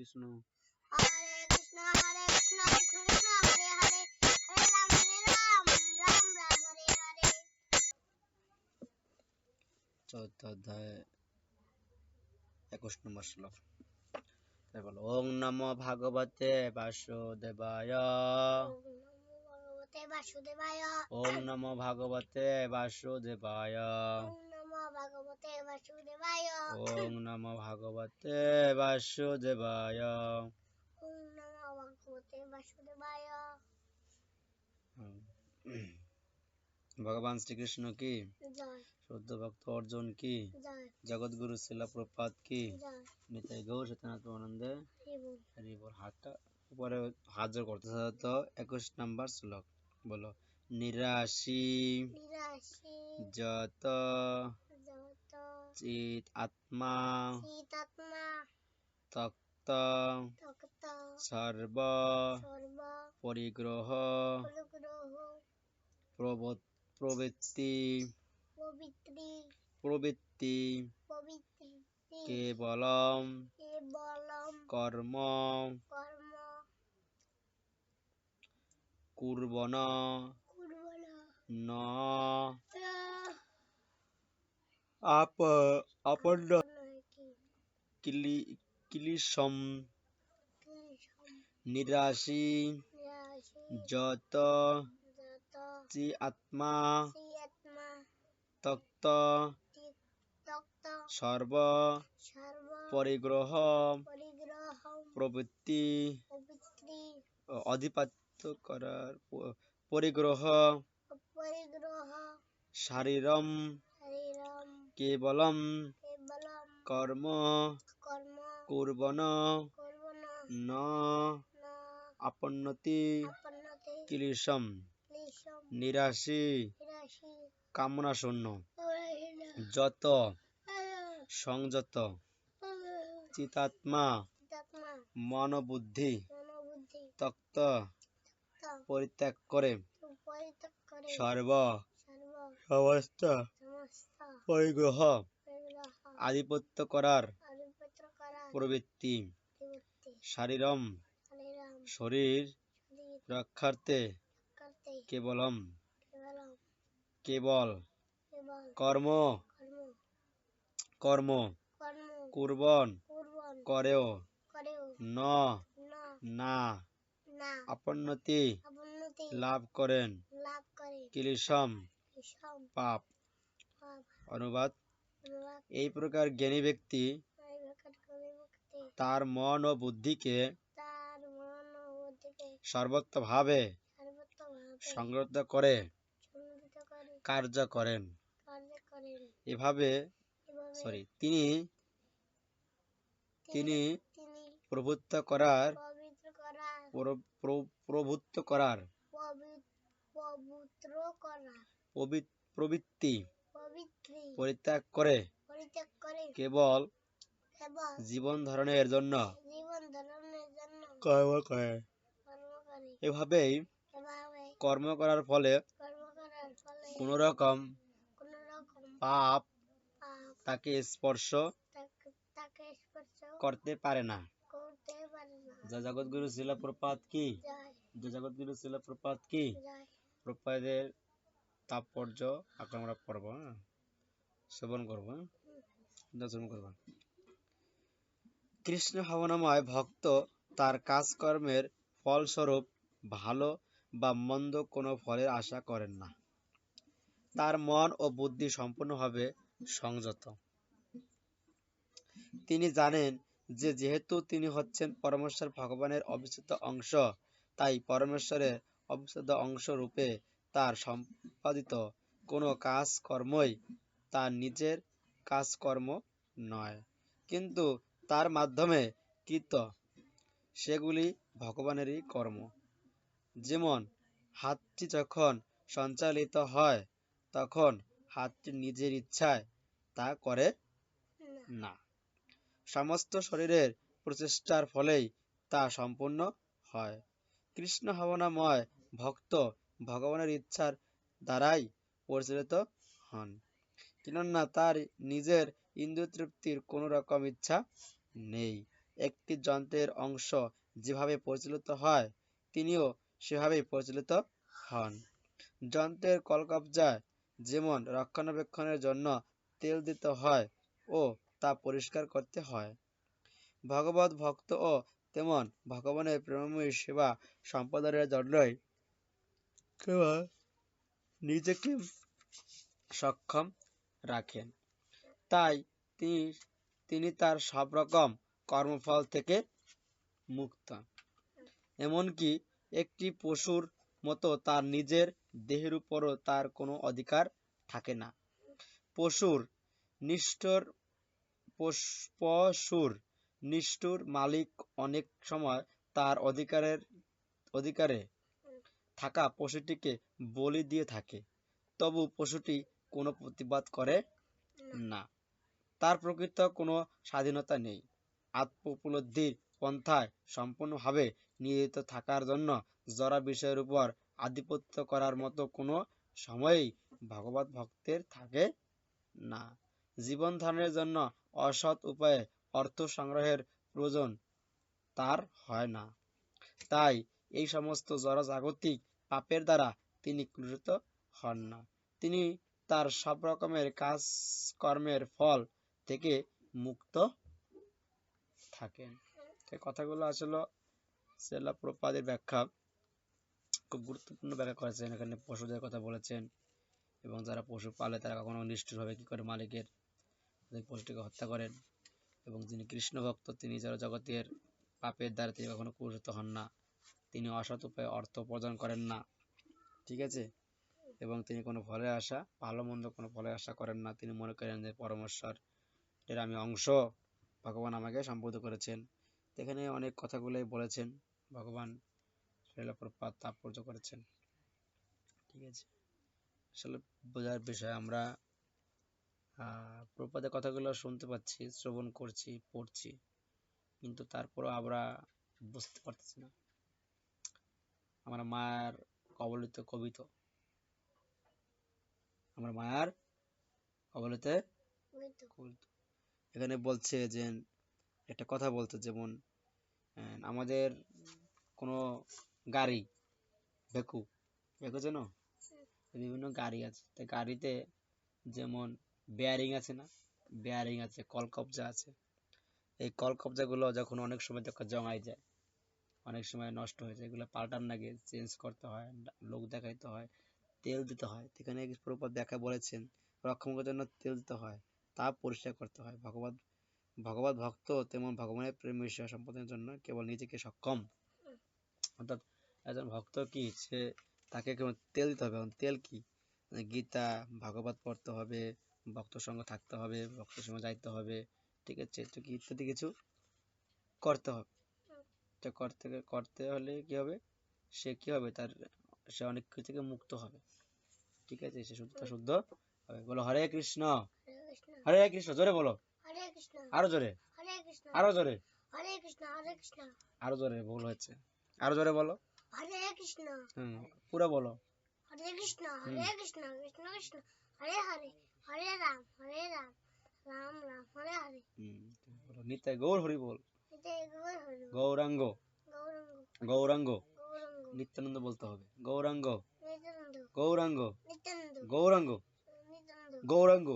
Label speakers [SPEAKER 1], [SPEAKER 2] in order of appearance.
[SPEAKER 1] কৃষ্ণ।
[SPEAKER 2] হরে কৃষ্ণ কৃষ্ণ কৃষ্ণ হরে হরে, হরে রাম রাম রাম হরে হরে।
[SPEAKER 1] চতুর্থ অধ্যায় 21 নম্বর শ্লোক। তাই বলো, ওং নমো ভাগবতে বাসুদেবায়।
[SPEAKER 2] ওম নমো ভগবতে বাসুদেবায়।
[SPEAKER 1] ওং নমো ভাগবতে বাসুদেবায়।
[SPEAKER 2] ওম নমো ভগবতে
[SPEAKER 1] ওং
[SPEAKER 2] বাসুদেবায়।
[SPEAKER 1] নমো ভাগবতে বাসুদেবায়। ভগবান শ্রীকৃষ্ণ কি
[SPEAKER 2] জয়।
[SPEAKER 1] শুদ্ধ ভক্ত অর্জুন কি
[SPEAKER 2] জয়।
[SPEAKER 1] জগৎগুরু শিলা প্রপাত কি
[SPEAKER 2] জয়।
[SPEAKER 1] নিতাই গৌর সত্যনাথ আনন্দে
[SPEAKER 2] হরি
[SPEAKER 1] হরি বল। হাতটা উপরে হাত জোর করতে তো 21 নম্বর শ্লোক বলো, নিরাশি
[SPEAKER 2] নিরাশি
[SPEAKER 1] যত
[SPEAKER 2] যত
[SPEAKER 1] চিত আত্মা
[SPEAKER 2] চিতাত্মা
[SPEAKER 1] তক্ত
[SPEAKER 2] তক্ত
[SPEAKER 1] সর্ব
[SPEAKER 2] সর্ব
[SPEAKER 1] পরিগ্রহ
[SPEAKER 2] পরিগ্রহ
[SPEAKER 1] প্রবৃত্তি
[SPEAKER 2] পবিত্রি
[SPEAKER 1] প্রবৃত্তি
[SPEAKER 2] পবিত্রি
[SPEAKER 1] কেবলম
[SPEAKER 2] কেবলম
[SPEAKER 1] কর্ম
[SPEAKER 2] কর্ম
[SPEAKER 1] কুর্বন
[SPEAKER 2] কুর্বণ
[SPEAKER 1] ন আপন্ন ক্লিশম। নিরাশি যত
[SPEAKER 2] যত
[SPEAKER 1] চি আত্মা
[SPEAKER 2] আত্মা
[SPEAKER 1] তক্ত
[SPEAKER 2] তক্ত
[SPEAKER 1] সর্ব
[SPEAKER 2] সর্ব
[SPEAKER 1] পরিগ্রহ
[SPEAKER 2] পরিগ্রহ
[SPEAKER 1] প্রবৃত্তি
[SPEAKER 2] পবিত্রি
[SPEAKER 1] আধিপত্য করার পরিগ্রহ
[SPEAKER 2] পরিগ্রহ
[SPEAKER 1] শারীরম
[SPEAKER 2] শরীরম
[SPEAKER 1] কেবলম
[SPEAKER 2] কেবলম
[SPEAKER 1] কর্ম
[SPEAKER 2] কর্ম
[SPEAKER 1] কুর্বন
[SPEAKER 2] কুর্বণ
[SPEAKER 1] ন
[SPEAKER 2] ন
[SPEAKER 1] আপন্নতি
[SPEAKER 2] আপন্নতে
[SPEAKER 1] ক্লিশম।
[SPEAKER 2] ক্লেশম।
[SPEAKER 1] নিরাশি
[SPEAKER 2] নিরাশি
[SPEAKER 1] কামনা শূন্য
[SPEAKER 2] চিতাত্মা
[SPEAKER 1] যত সংযত চিতাত্মা মনোবুদ্ধি
[SPEAKER 2] মনোবুদ্ধি
[SPEAKER 1] তক্ত
[SPEAKER 2] পরিত্যাগ
[SPEAKER 1] পরিত্যাগ করে সর্ব
[SPEAKER 2] সর্ব
[SPEAKER 1] সমস্ত
[SPEAKER 2] সমস্ত
[SPEAKER 1] পরিগ্রহ
[SPEAKER 2] পরিগ্রহ
[SPEAKER 1] আধিপত্য করার
[SPEAKER 2] আধিপত্য করা
[SPEAKER 1] প্রবৃত্তি
[SPEAKER 2] প্রবৃত্তি
[SPEAKER 1] শারীরম
[SPEAKER 2] শরীরম
[SPEAKER 1] শরীর
[SPEAKER 2] শরীর
[SPEAKER 1] রক্ষার্থে
[SPEAKER 2] করতে
[SPEAKER 1] কেবলম
[SPEAKER 2] কেবলম
[SPEAKER 1] কেবল
[SPEAKER 2] কেবল
[SPEAKER 1] কর্ম
[SPEAKER 2] কর্ম
[SPEAKER 1] কর্ম
[SPEAKER 2] কর্ম
[SPEAKER 1] কুর্বন
[SPEAKER 2] কুর্বণ
[SPEAKER 1] করেও
[SPEAKER 2] করেও
[SPEAKER 1] ন
[SPEAKER 2] ন
[SPEAKER 1] না
[SPEAKER 2] না
[SPEAKER 1] আপন্নতি
[SPEAKER 2] অবনতি
[SPEAKER 1] লাভ করেন
[SPEAKER 2] লাভ করে
[SPEAKER 1] ক্লিশম
[SPEAKER 2] বিষম
[SPEAKER 1] পাপ।
[SPEAKER 2] পাপ।
[SPEAKER 1] অনুবাদ,
[SPEAKER 2] অনুবাদ,
[SPEAKER 1] এই প্রকার জ্ঞানী ব্যক্তি
[SPEAKER 2] এই প্রকার কবি মুক্তি
[SPEAKER 1] তার মন ও বুদ্ধিকে
[SPEAKER 2] তার মন ও বুদ্ধিকে
[SPEAKER 1] সর্বতভাবে
[SPEAKER 2] সর্বতভাবে
[SPEAKER 1] সংযত করে
[SPEAKER 2] সংযত করে
[SPEAKER 1] কার্য করেন।
[SPEAKER 2] কার্য করেন।
[SPEAKER 1] এভাবে
[SPEAKER 2] এভাবে
[SPEAKER 1] তিনি তিনি
[SPEAKER 2] তিনি
[SPEAKER 1] প্রভুত্ব করার
[SPEAKER 2] পবিত্র করার
[SPEAKER 1] প্রভুত্ব করার
[SPEAKER 2] পবিত্র করা
[SPEAKER 1] প্রবৃত্তি
[SPEAKER 2] পবিত্রি
[SPEAKER 1] পরিত্যাগ করে কেবল
[SPEAKER 2] কেবল
[SPEAKER 1] জীবন ধারণের জন্য
[SPEAKER 2] জীবন ধারণের জন্য
[SPEAKER 1] কর্ম করে।
[SPEAKER 2] কর্ম করে।
[SPEAKER 1] এভাবেই
[SPEAKER 2] এভাবে
[SPEAKER 1] কর্ম করার ফলে
[SPEAKER 2] কর্ম করার ফলে
[SPEAKER 1] কোন রকম
[SPEAKER 2] কোন রকম
[SPEAKER 1] পাপ
[SPEAKER 2] পাপ
[SPEAKER 1] তাকে স্পর্শ
[SPEAKER 2] তাকে স্পর্শ
[SPEAKER 1] করতে পারে না।
[SPEAKER 2] করতে পারে না।
[SPEAKER 1] জয় জগৎগুরু শিলা প্রপাত কি
[SPEAKER 2] জয়।
[SPEAKER 1] জয় জগৎগুরু শিলা প্রপাত কি
[SPEAKER 2] জয়।
[SPEAKER 1] প্রপাতের তাৎপর্য আমরা পড়ব, শ্রবণ করবো, দর্শন করব। কৃষ্ণ ভাবনাময় ভক্ত তার কাজকর্মের ফলস্বরূপ ভালো বা মন্দ কোনো ফলের আশা করেন না। তার মন ও বুদ্ধি সম্পূর্ণভাবে সংযত। তিনি জানেন যে যেহেতু তিনি হচ্ছেন পরমেশ্বর ভগবানের অবিচ্ছেদ্য অংশ, তাই পরমেশ্বরের অবিচ্ছেদ্য অংশ রূপে তার সম্পাদিত কোনো কাজকর্মই তার নিজের কাজকর্ম নয়, কিন্তু তার মাধ্যমে কৃত সেগুলি ভগবানেরই কর্ম। যেমন হাতটি যখন সঞ্চালিত হয় তখন হাতটি নিজের ইচ্ছায় তা করে না, সমস্ত শরীরের প্রচেষ্টার ফলেই তা সম্পূর্ণ হয়। কৃষ্ণ ভাবনাময় ভক্ত ভগবানের ইচ্ছার দ্বারাই পরিচালিত হন, কেননা তার নিজের ইন্দ্রিয় তৃপ্তির কোনো রকম ইচ্ছা নেই একটি যন্ত্রের অংশ যেভাবে পরিচালিত হয় তিনিও সেভাবেই পরিচালিত হন। যন্ত্রের কলকবজায় যেমন রক্ষণাবেক্ষণের জন্য তেল দিতে হয় ও তা পরিষ্কার করতে হয়, ভগবত ভক্তও তেমন ভগবানের প্রেমময়ী সেবা সম্পাদনের জন্যই কেবল নিজেকে সক্ষম রাখেন। তাই তিনি তিনি তার সব রকম কর্মফল থেকে মুক্ত। এমনকি একটি পশুর মতো তার নিজের দেহের উপরও তার কোনো অধিকার থাকে না। পশুর নিষ্ঠুর পশুর নিষ্ঠুর মালিক অনেক সময় তার অধিকারে থাকা পশুটিকে বলি দিয়ে থাকে, তবু পশুটি কোনো প্রতিবাদ করে না। তার প্রকৃত কোনো স্বাধীনতা নেই। আত্মোপলব্ধির পন্থায় সম্পূর্ণভাবে নিয়োজিত থাকার জন্য জড় বিষয়ের উপর আধিপত্য করার মতো কোনো সময়ই ভগবত ভক্তের থাকে না। জীবন ধারণের জন্য অসৎ উপায়ে অর্থ সংগ্রহের প্রয়োজন তার হয় না। তাই এই সমস্ত জড়জাগতিক পাপের দ্বারা তিনি ক্রুদ্ধ হন না। তিনি তার সব রকমের কাজকর্মের ফল থেকে মুক্ত থাকেন। এই কথাগুলো আসলে শ্রীল প্রভুপাদের ব্যাখ্যা, খুব গুরুত্বপূর্ণ ব্যাখ্যা করেছেন। এখানে পশুদের কথা বলেছেন এবং যারা পশু পালে তারা কখনো নিষ্ঠুরভাবে কি করে মালিকের পশুটিকে হত্যা করেন, এবং যিনি কৃষ্ণ ভক্ত তিনি জগতের পাপের দ্বারা তিনি কখনো ক্রুদ্ধ হন না, তিনি অসৎ উপায়ে অর্থ উপার্জন করেন না, ঠিক আছে, এবং তিনি কোনো ফলের আশা ভালো মন্দ কোনো ফলের আশা করেন না। তিনি মনে করেন যে পরমেশ্বর এর আমি অংশ, ভগবান আমাকে সম্বোধ করেছেন। এখানে অনেক কথাগুলোই বলেছেন ভগবান শ্রীল প্রভুপাদ তাৎপর্য করেছেন, ঠিক আছে। আসলে বোঝার বিষয়, আমরা প্রভুপাদের কথাগুলো শুনতে পাচ্ছি, শ্রবণ করছি, পড়ছি, কিন্তু তারপরও আমরা বুঝতে পারতেছি না। আমরা মায়ার কবলিত কবিত, আমরা মায়ার কবলিতে কবিত। এখানে বলছে যে একটা কথা বলতো, যেমন আমাদের কোনো গাড়ি, ভেকু ভেকু জানো, বিভিন্ন গাড়ি আছে, তো গাড়িতে যেমন বেয়ারিং আছে না, বেয়ারিং আছে, কলকবজা আছে। এই কলকবজাগুলো যখন অনেক সময় দেখো জমাই যায়, অনেক সময় নষ্ট হয়ে যায়, এগুলো পাল্টান লাগে, চেঞ্জ করতে হয়, লোক দেখাইতে হয়, তেল দিতে হয়। এখানে প্রভুপাদ ব্যাখ্যা বলেছেন রক্ষণের জন্য তেল দিতে হয়, তা পরিষ্কার করতে হয়। ভগবত ভক্ত তেমন ভগবানের প্রেম বিষয় সম্পাদনের জন্য কেবল নিজেকে সক্ষম। অর্থাৎ একজন ভক্ত কি, সে তাকে কেবল তেল দিতে হবে। তেল কি, গীতা ভাগবত পড়তে হবে, ভক্ত সঙ্গ থাকতে হবে, ভক্ত সঙ্গে যাইতে হবে, ঠিক আছে, তো কি ইত্যাদি কিছু করতে হবে। তো করতে হলে কি হবে, সে কি হবে, সে অনেক কিছু থেকে মুক্ত হবে, ঠিক আছে, সে শুদ্ধ শুদ্ধ হবে। বলো হরে কৃষ্ণ হরে কৃষ্ণ, জোরে বলো, আরো জোরে, আরো জোরে, আরো জোরে, ভুল হচ্ছে, আরো জোরে বলো,
[SPEAKER 2] হরে কৃষ্ণ,
[SPEAKER 1] পুরো বলো,
[SPEAKER 2] হরে কৃষ্ণ কৃষ্ণ কৃষ্ণ হরে হরে, হরে রাম রাম রাম হরে হরে।
[SPEAKER 1] বলো নিতাই গৌর হরি বল,
[SPEAKER 2] নিতাই গৌর হরি বল,
[SPEAKER 1] গৌরাঙ্গ
[SPEAKER 2] গৌরাঙ্গ
[SPEAKER 1] গৌরাঙ্গ
[SPEAKER 2] গৌরাঙ্গ
[SPEAKER 1] নিত্যানন্দ বলতে হবে, গৌরাঙ্গ
[SPEAKER 2] নিত্যানন্দ
[SPEAKER 1] গৌরাঙ্গ
[SPEAKER 2] নিত্যানন্দ
[SPEAKER 1] গৌরাঙ্গ
[SPEAKER 2] নিত্যানন্দ
[SPEAKER 1] গৌরাঙ্গ